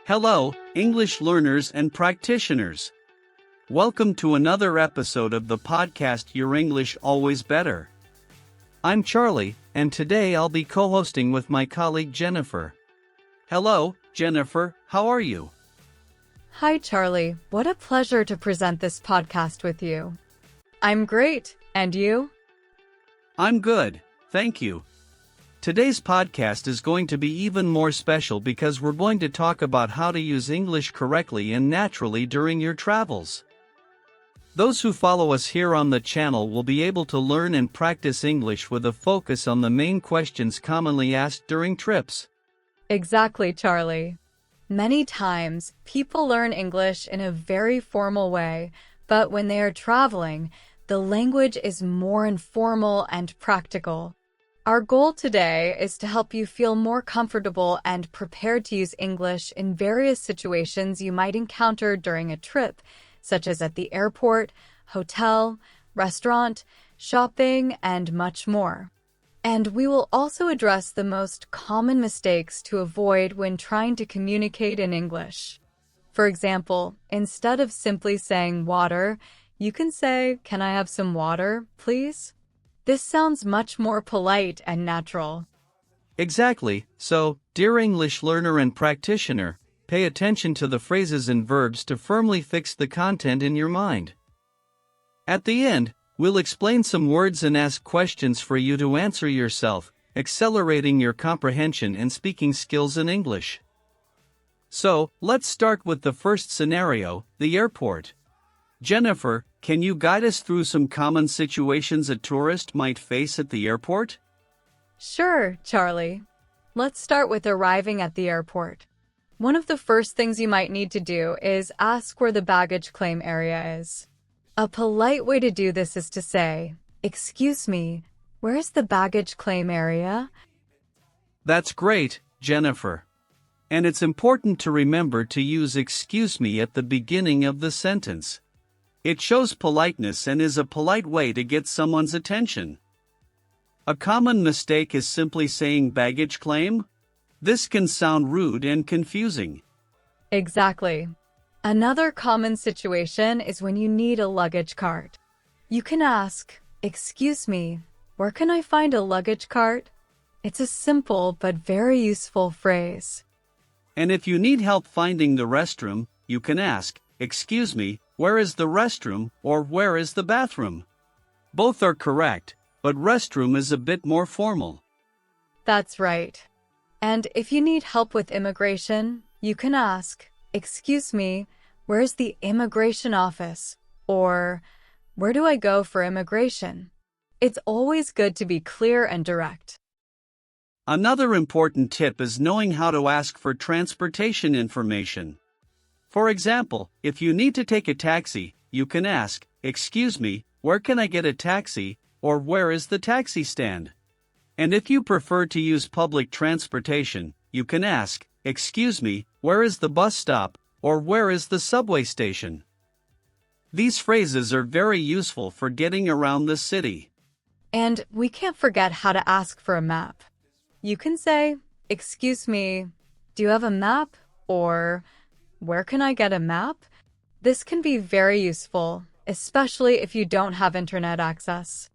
Hello, English learners and practitioners. Welcome to another episode of the podcast Your English Always Better. I'm Charlie, and today I'll be co-hosting with my colleague Jennifer. Hello, Jennifer, how are you? Hi, Charlie. What a pleasure to present this podcast with you. I'm great, and you? I'm good, thank you. Today's podcast is going to be even more special because we're going to talk about how to use English correctly and naturally during your travels. Those who follow us here on the channel will be able to learn and practice English with a focus on the main questions commonly asked during trips. Exactly, Charlie. Many times, people learn English in a very formal way, but when they are traveling, the language is more informal and practical. Our goal today is to help you feel more comfortable and prepared to use English in various situations you might encounter during a trip, such as at the airport, hotel, restaurant, shopping, and much more. And we will also address the most common mistakes to avoid when trying to communicate in English. For example, instead of simply saying water, you can say, "Can I have some water, please?" This sounds much more polite and natural. Exactly, so, dear English learner and practitioner, pay attention to the phrases and verbs to firmly fix the content in your mind. At the end, we'll explain some words and ask questions for you to answer yourself, accelerating your comprehension and speaking skills in English. So, let's start with the first scenario, the airport. Jennifer, can you guide us through some common situations a tourist might face at the airport? Sure, Charlie. Let's start with arriving at the airport. One of the first things you might need to do is ask where the baggage claim area is. A polite way to do this is to say, "Excuse me, where is the baggage claim area?" That's great, Jennifer. And it's important to remember to use "excuse me" at the beginning of the sentence. It shows politeness and is a polite way to get someone's attention. A common mistake is simply saying baggage claim. This can sound rude and confusing. Exactly. Another common situation is when you need a luggage cart. You can ask, "Excuse me, where can I find a luggage cart?" It's a simple but very useful phrase. And if you need help finding the restroom, you can ask, "Excuse me, where is the restroom?" or "Where is the bathroom?" Both are correct, but restroom is a bit more formal. That's right. And if you need help with immigration, you can ask, "Excuse me, where's the immigration office?" or "Where do I go for immigration?" It's always good to be clear and direct. Another important tip is knowing how to ask for transportation information. For example, if you need to take a taxi, you can ask, "Excuse me, where can I get a taxi?" or "Where is the taxi stand?" And if you prefer to use public transportation, you can ask, "Excuse me, where is the bus stop?" or "Where is the subway station?" These phrases are very useful for getting around the city. And we can't forget how to ask for a map. You can say, "Excuse me, do you have a map?" or "Where can I get a map?" This can be very useful, especially if you don't have internet access.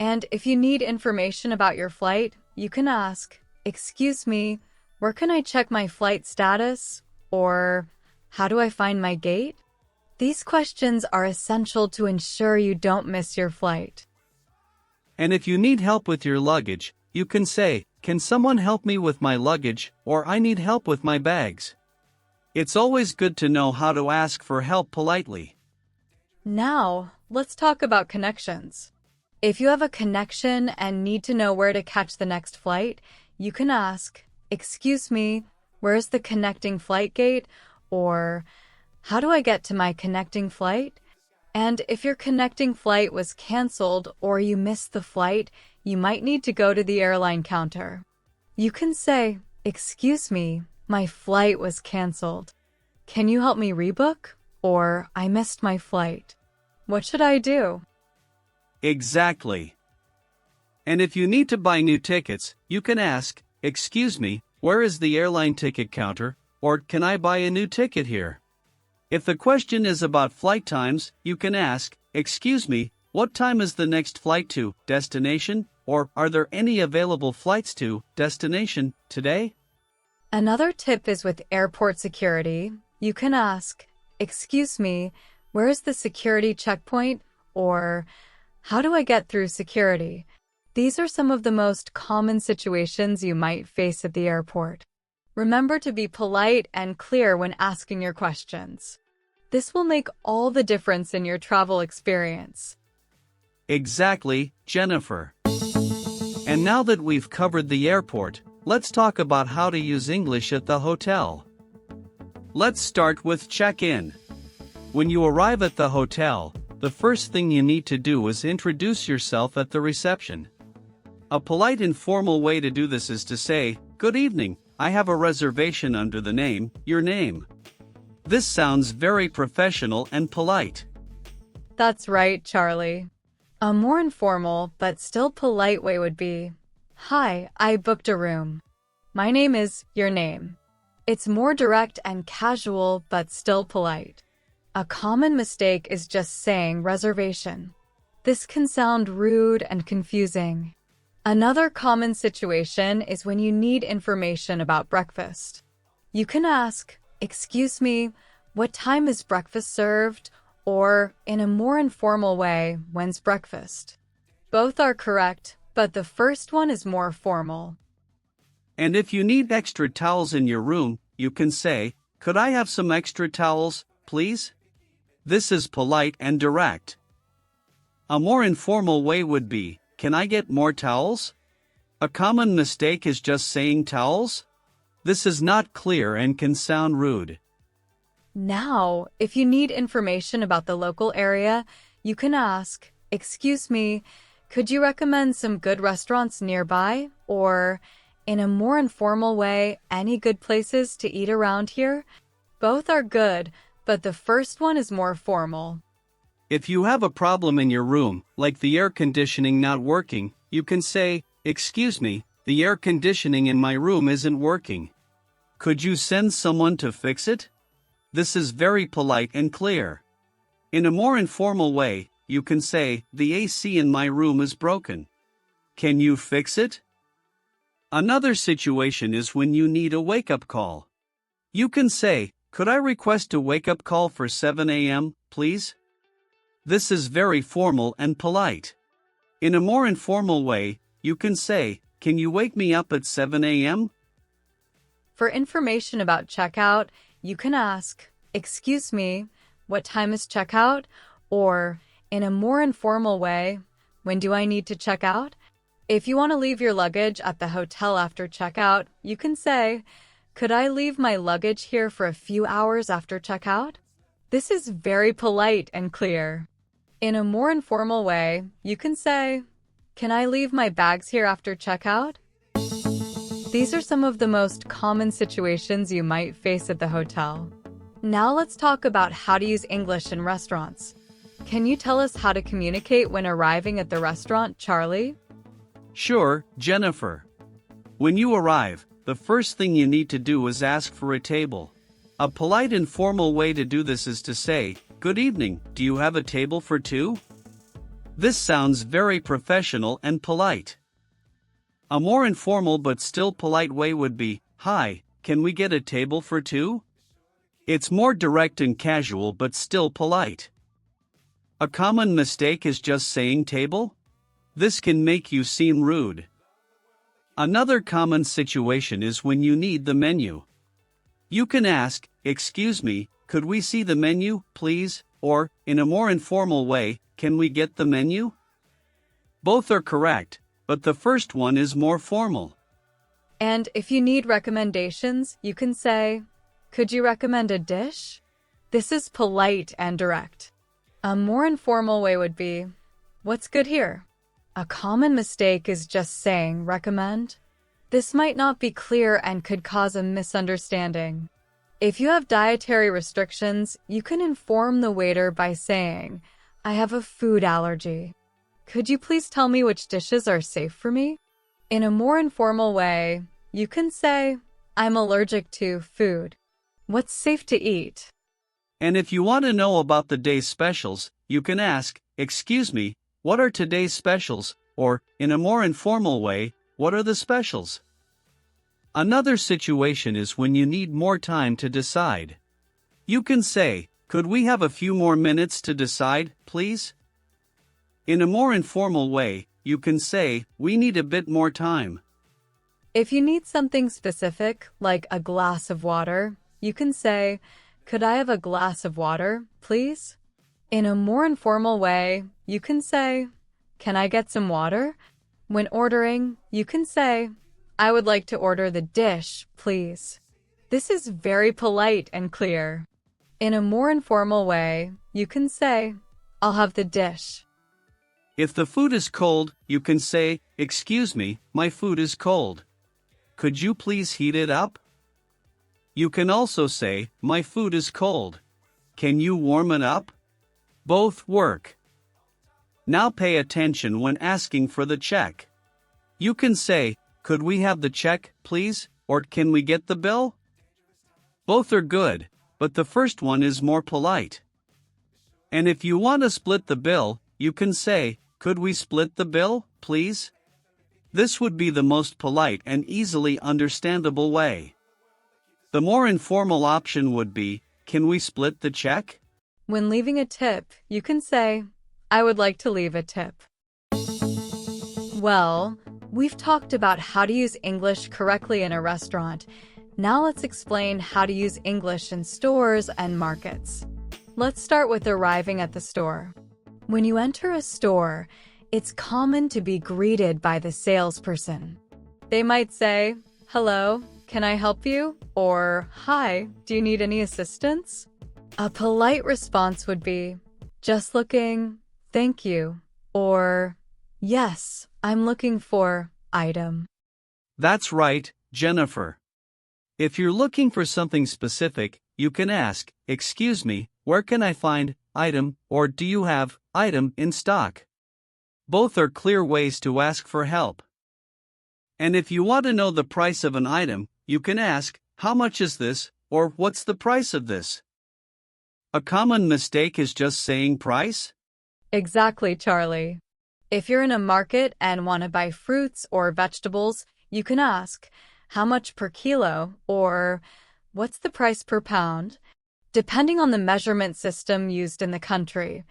And if you need information about your flight, you can ask, "Excuse me, where can I check my flight status?" or "How do I find my gate?" These questions are essential to ensure you don't miss your flight. And if you need help with your luggage, you can say, "Can someone help me with my luggage?" or "I need help with my bags." It's always good to know how to ask for help politely. Now, let's talk about connections. If you have a connection and need to know where to catch the next flight, you can ask, "Excuse me, where is the connecting flight gate?" or "How do I get to my connecting flight?" And if your connecting flight was canceled or you missed the flight, you might need to go to the airline counter. You can say, "Excuse me, my flight was canceled. Can you help me rebook?" or "I missed my flight. What should I do?" Exactly. And if you need to buy new tickets, you can ask, "Excuse me, where is the airline ticket counter?" or can I buy a new ticket here? If the question is about flight times, you can ask, excuse me, what time is the next flight to destination, or are there any available flights to destination today? Another tip is with airport security. You can ask, excuse me, where is the security checkpoint? Or, how do I get through security? These are some of the most common situations you might face at the airport. Remember to be polite and clear when asking your questions. This will make all the difference in your travel experience. Exactly, Jennifer. And now that we've covered the airport, let's talk about how to use English at the hotel. Let's start with check-in. When you arrive at the hotel, the first thing you need to do is introduce yourself at the reception. A polite informal way to do this is to say, "Good evening, I have a reservation under the name, your name." This sounds very professional and polite. That's right, Charlie. A more informal but still polite way would be, "Hi, I booked a room. My name is your name." It's more direct and casual but still polite. A common mistake is just saying reservation. This can sound rude and confusing. Another common situation is when you need information about breakfast. You can ask, excuse me, what time is breakfast served? Or, in a more informal way, when's breakfast? Both are correct, but the first one is more formal. And if you need extra towels in your room, you can say, "Could I have some extra towels, please?" This is polite and direct. A more informal way would be, "Can I get more towels?" A common mistake is just saying towels. This is not clear and can sound rude. Now, if you need information about the local area, you can ask, excuse me, could you recommend some good restaurants nearby? Or, in a more informal way, any good places to eat around here? Both are good, but the first one is more formal. If you have a problem in your room, like the air conditioning not working, you can say, "Excuse me, the air conditioning in my room isn't working. Could you send someone to fix it?" This is very polite and clear. In a more informal way, you can say, "The AC in my room is broken. Can you fix it?" Another situation is when you need a wake-up call. You can say, "Could I request a wake-up call for 7 a.m., please?" This is very formal and polite. In a more informal way, you can say, "Can you wake me up at 7 a.m.?" For information about checkout, you can ask, excuse me, what time is checkout? Or, in a more informal way, when do I need to check out? If you want to leave your luggage at the hotel after checkout, you can say, could I leave my luggage here for a few hours after checkout? This is very polite and clear. In a more informal way, you can say, can I leave my bags here after checkout? These are some of the most common situations you might face at the hotel. Now let's talk about how to use English in restaurants. Can you tell us how to communicate when arriving at the restaurant, Charlie? Sure, Jennifer. When you arrive, the first thing you need to do is ask for a table. A polite and formal way to do this is to say, "Good evening, do you have a table for two?" This sounds very professional and polite. A more informal but still polite way would be, "Hi, can we get a table for two?" It's more direct and casual but still polite. A common mistake is just saying table. This can make you seem rude. Another common situation is when you need the menu. You can ask, "Excuse me, could we see the menu, please?" Or, in a more informal way, "Can we get the menu?" Both are correct, but the first one is more formal. And if you need recommendations, you can say, could you recommend a dish? This is polite and direct. A more informal way would be, what's good here? A common mistake is just saying recommend. This might not be clear and could cause a misunderstanding. If you have dietary restrictions, you can inform the waiter by saying, I have a food allergy. Could you please tell me which dishes are safe for me? In a more informal way, you can say, I'm allergic to food. What's safe to eat? And if you want to know about the day's specials, you can ask, "Excuse me, what are today's specials?" Or, in a more informal way, "What are the specials?" Another situation is when you need more time to decide. You can say, "Could we have a few more minutes to decide, please?" In a more informal way, you can say, "We need a bit more time." If you need something specific, like a glass of water, you can say, "Could I have a glass of water, please?" In a more informal way, you can say, "Can I get some water?" When ordering, you can say, "I would like to order the dish, please." This is very polite and clear. In a more informal way, you can say, "I'll have the dish." If the food is cold, you can say, "Excuse me, my food is cold. Could you please heat it up?" You can also say, "My food is cold. Can you warm it up?" Both work. Now pay attention when asking for the check. You can say, "Could we have the check, please?" Or, "Can we get the bill?" Both are good, but the first one is more polite. And if you want to split the bill, you can say, "Could we split the bill, please?" This would be the most polite and easily understandable way. The more informal option would be, "Can we split the check?" When leaving a tip, you can say, "I would like to leave a tip." Well, we've talked about how to use English correctly in a restaurant. Now let's explain how to use English in stores and markets. Let's start with arriving at the store. When you enter a store, it's common to be greeted by the salesperson. They might say, "Hello, can I help you?" Or, "Hi, do you need any assistance?" A polite response would be, "Just looking, thank you," or, "Yes, I'm looking for item." That's right, Jennifer. If you're looking for something specific, you can ask, "Excuse me, where can I find item?" or, "Do you have item in stock?" Both are clear ways to ask for help. And if you want to know the price of an item, you can ask, "How much is this?" or, "What's the price of this?" A common mistake is just saying price. Exactly, Charlie. If you're in a market and want to buy fruits or vegetables, you can ask, "How much per kilo?" or, "What's the price per pound?" Depending on the measurement system used in the country.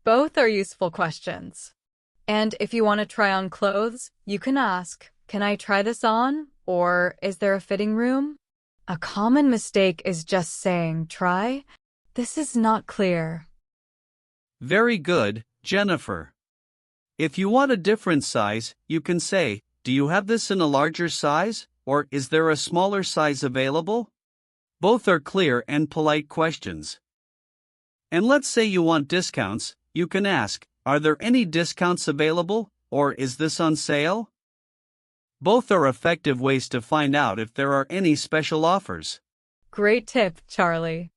Both are useful questions. And if you want to try on clothes, you can ask, "Can I try this on?" or, "Is there a fitting room?" A common mistake is just saying try. This is not clear. Very good, Jennifer. If you want a different size, you can say, "Do you have this in a larger size?" or, "Is there a smaller size available?" Both are clear and polite questions. And let's say you want discounts, you can ask, "Are there any discounts available?" or, "Is this on sale?" Both are effective ways to find out if there are any special offers. Great tip, Charlie.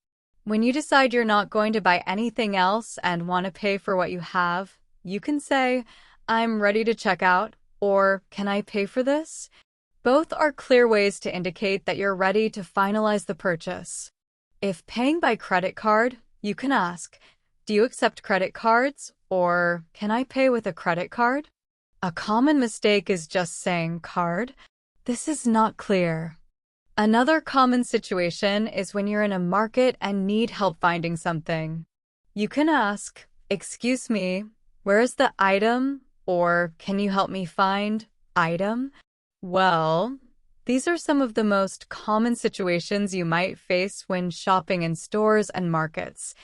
When you decide you're not going to buy anything else and want to pay for what you have, you can say, "I'm ready to check out," or, "Can I pay for this?" Both are clear ways to indicate that you're ready to finalize the purchase. If paying by credit card, you can ask, "Do you accept credit cards?" or, "Can I pay with a credit card?" A common mistake is just saying card. This is not clear. Another common situation is when you're in a market and need help finding something. You can ask, "Excuse me, where is the item?" or, "Can you help me find item?" Well, these are some of the most common situations you might face when shopping in stores and markets.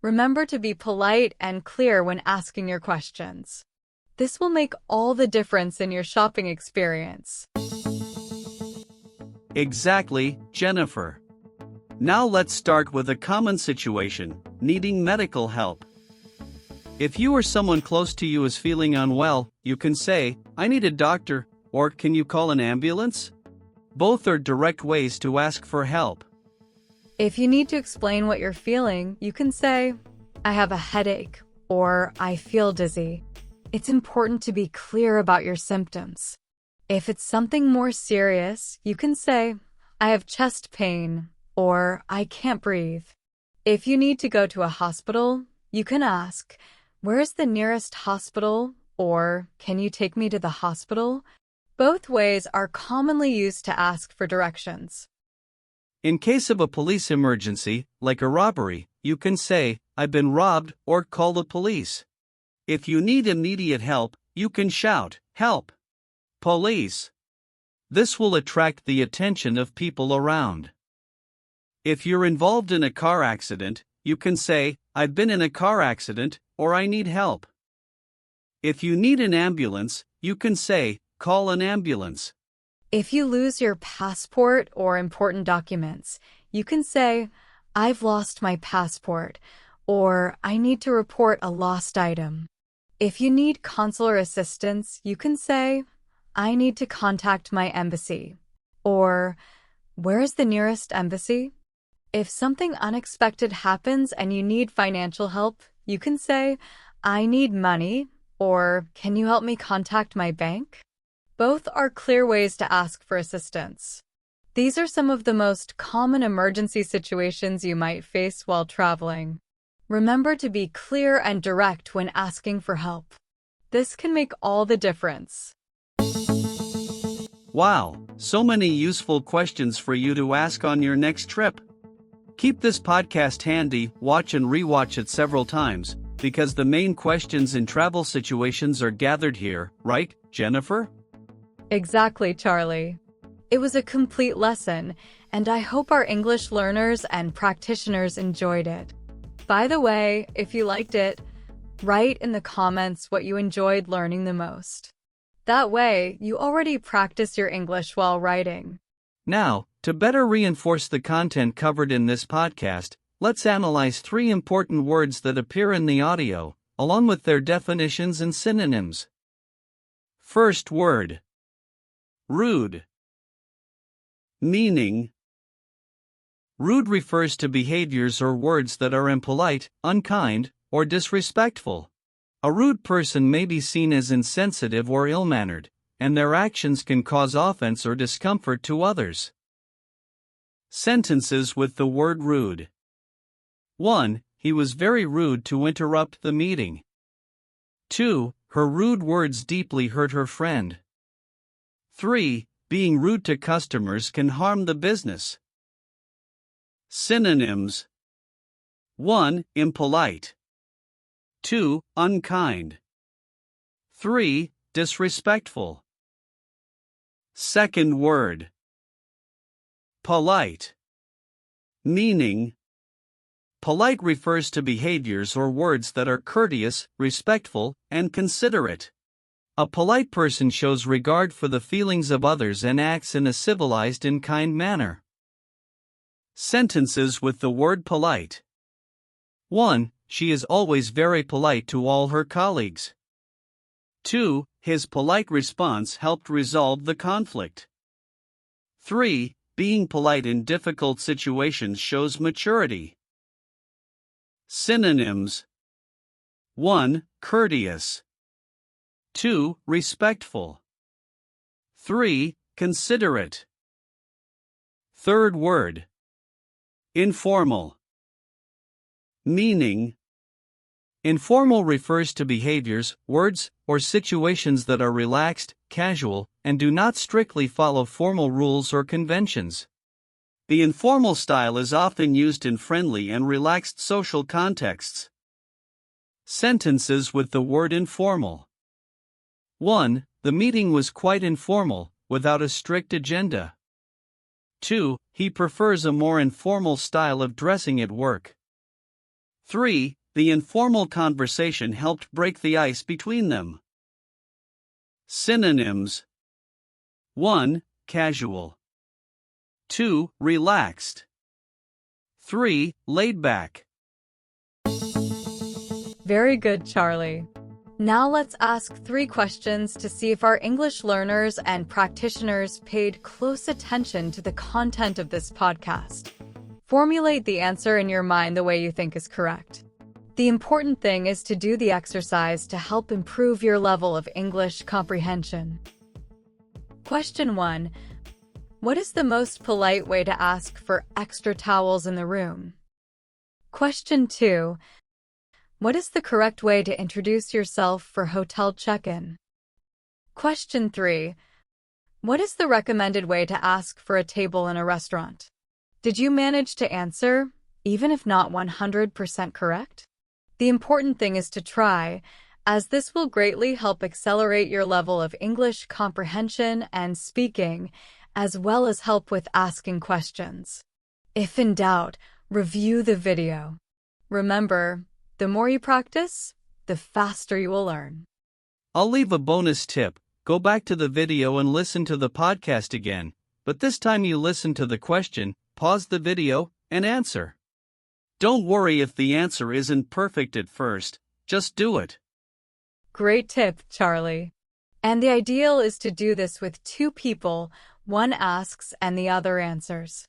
Remember to be polite and clear when asking your questions. This will make all the difference in your shopping experience. Exactly, Jennifer. Now let's start with a common situation, needing medical help. If you or someone close to you is feeling unwell, you can say, "I need a doctor," or, "Can you call an ambulance?" Both are direct ways to ask for help. If you need to explain what you're feeling, you can say, "I have a headache," or, "I feel dizzy." It's important to be clear about your symptoms. If it's something more serious, you can say, "I have chest pain," or I can't breathe. If you need to go to a hospital, you can ask, "Where's the nearest hospital?" or "Can you take me to the hospital?" Both ways are commonly used to ask for directions. In case of a police emergency, like a robbery, you can say, "I've been robbed," or call the police. If you need immediate help, you can shout, "Help! Police!" This will attract the attention of people around. If you're involved in a car accident, you can say, "I've been in a car accident," or "I need help." If you need an ambulance, you can say, "Call an ambulance." If you lose your passport or important documents, you can say, "I've lost my passport," or "I need to report a lost item." If you need consular assistance, you can say, "I need to contact my embassy," or "Where is the nearest embassy?" If something unexpected happens and you need financial help, you can say, "I need money," or "Can you help me contact my bank?" Both are clear ways to ask for assistance. These are some of the most common emergency situations you might face while traveling. Remember to be clear and direct when asking for help. This can make all the difference. Wow, so many useful questions for you to ask on your next trip. Keep this podcast handy, watch and rewatch it several times, because the main questions in travel situations are gathered here, right, Jennifer? Exactly, Charlie. It was a complete lesson, and I hope our English learners and practitioners enjoyed it. By the way, if you liked it, write in the comments what you enjoyed learning the most. That way, you already practice your English while writing. Now, to better reinforce the content covered in this podcast, let's analyze 3 important words that appear in the audio, along with their definitions and synonyms. First word. Rude. Meaning. Rude refers to behaviors or words that are impolite, unkind, or disrespectful. A rude person may be seen as insensitive or ill-mannered, and their actions can cause offense or discomfort to others. Sentences with the word rude. 1. He was very rude to interrupt the meeting. 2. Her rude words deeply hurt her friend. 3. Being rude to customers can harm the business. Synonyms. 1. Impolite. 2. Unkind. 3. Disrespectful. Second word. Polite. Meaning. Polite refers to behaviors or words that are courteous, respectful, and considerate. A polite person shows regard for the feelings of others and acts in a civilized and kind manner. Sentences with the word polite. 1. She is always very polite to all her colleagues. 2. His polite response helped resolve the conflict. 3. Being polite in difficult situations shows maturity. Synonyms. 1. Courteous. 2. Respectful. 3. Considerate. Third word. Informal. Meaning. Informal refers to behaviors, words, or situations that are relaxed, casual, and do not strictly follow formal rules or conventions. The informal style is often used in friendly and relaxed social contexts. Sentences with the word informal. 1. The meeting was quite informal, without a strict agenda. 2. He prefers a more informal style of dressing at work. 3. The informal conversation helped break the ice between them. Synonyms. 1. Casual. 2. Relaxed. 3. Laid back. Very good, Charlie. Now let's ask 3 questions to see if our English learners and practitioners paid close attention to the content of this podcast. Formulate the answer in your mind the way you think is correct. The important thing is to do the exercise to help improve your level of English comprehension. Question 1. What is the most polite way to ask for extra towels in the room? Question 2. What is the correct way to introduce yourself for hotel check-in? Question 3. What is the recommended way to ask for a table in a restaurant? Did you manage to answer, even if not 100% correct? The important thing is to try, as this will greatly help accelerate your level of English comprehension and speaking, as well as help with asking questions. If in doubt, review the video. Remember, the more you practice, the faster you will learn. I'll leave a bonus tip. Go back to the video and listen to the podcast again, but this time you listen to the question, pause the video, and answer. Don't worry if the answer isn't perfect at first, just do it. Great tip, Charlie. And the ideal is to do this with 2 people, one asks and the other answers.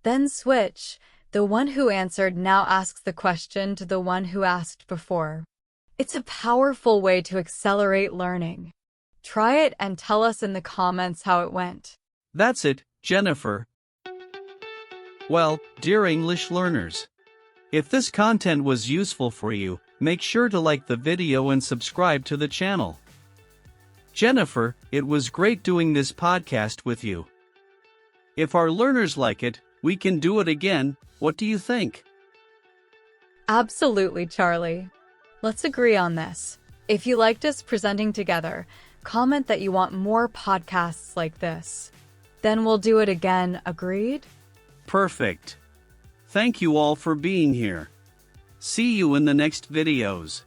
Then switch. The one who answered now asks the question to the one who asked before. It's a powerful way to accelerate learning. Try it and tell us in the comments how it went. That's it, Jennifer. Well, dear English learners, if this content was useful for you, make sure to like the video and subscribe to the channel. Jennifer, it was great doing this podcast with you. If our learners like it, we can do it again. What do you think? Absolutely, Charlie. Let's agree on this. If you liked us presenting together, comment that you want more podcasts like this. Then we'll do it again, agreed? Perfect. Thank you all for being here. See you in the next videos.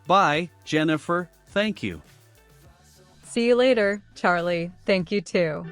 Bye, Jennifer. Thank you. See you later, Charlie. Thank you too.